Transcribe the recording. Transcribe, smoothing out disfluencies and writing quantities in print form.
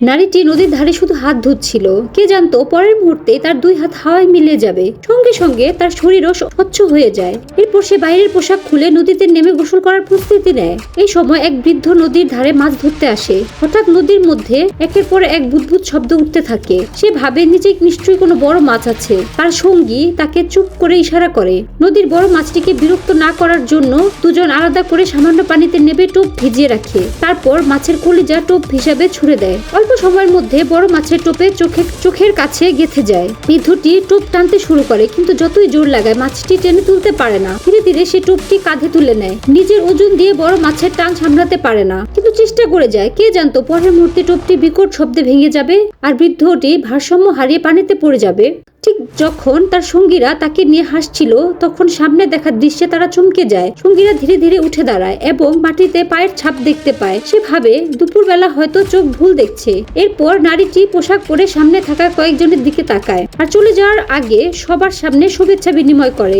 নারীটি নদীর ধারে শুধু হাত ধুচ্ছিল। কে জানতো পরের মুহূর্তে তার দুই হাত হাওয়ায় মিলে যাবে, সঙ্গে সঙ্গে তার শরীরও স্বচ্ছ হয়ে যায়। এরপর সে বাইরের পোশাক খুলে নদীতে নেমে গোসল করার প্রস্তুতি নেয়। এই সময় এক বৃদ্ধ নদীর ধারে মাছ ধরতে আসে। হঠাৎ নদীর মধ্যে একের পর এক বুদবুদ শব্দ উঠতে থাকে। সে ভাবে নিচে নিশ্চয়ই কোনো বড় মাছ আছে। তার সঙ্গী তাকে চুপ করে ইশারা করে। নদীর বড় মাছটিকে বিরক্ত না করার জন্য দুজন আলাদা করে সামান্য পানিতে নেবে টোপ ভিজিয়ে রাখে। তারপর মাছের কলিজা টোপ হিসাবে ছুড়ে দেয়। অল্প সময়ের মধ্যে বড় মাছের টোপে চোখের কাছে গেঁথে যায়। বৃদ্ধটি টোপ টানতে শুরু করে, কিন্তু যতই জোর লাগায় মাছটি টেনে তুলতে পারে না। ধীরে ধীরে সে টোপটি কাঁধে তুলে নেয়। নিজের ওজন দিয়ে বড় মাছের টান সামলাতে পারে না, কিন্তু চেষ্টা করে যায়। কে জানতো পরের মুহূর্তে টোপটি বিকট শব্দে ভেঙে যাবে আর বৃদ্ধটি ভারসাম্য হারিয়ে পানিতে পড়ে যাবে। ঠিক যখন তার সঙ্গীরা তাকে নিয়ে হাসছিল, তখন সামনে দেখা দৃশ্যে তারা চমকে যায়। সঙ্গীরা ধীরে ধীরে উঠে দাঁড়ায় এবং মাটিতে পায়ের ছাপ দেখতে পায়। সে ভাবে দুপুরবেলা হয়তো চোখ ভুল দেখছে। এরপর নারীটি পোশাক পরে সামনে থাকা কয়েকজনের দিকে তাকায় আর চলে যাওয়ার আগে সবার সামনে শুভেচ্ছা বিনিময় করে।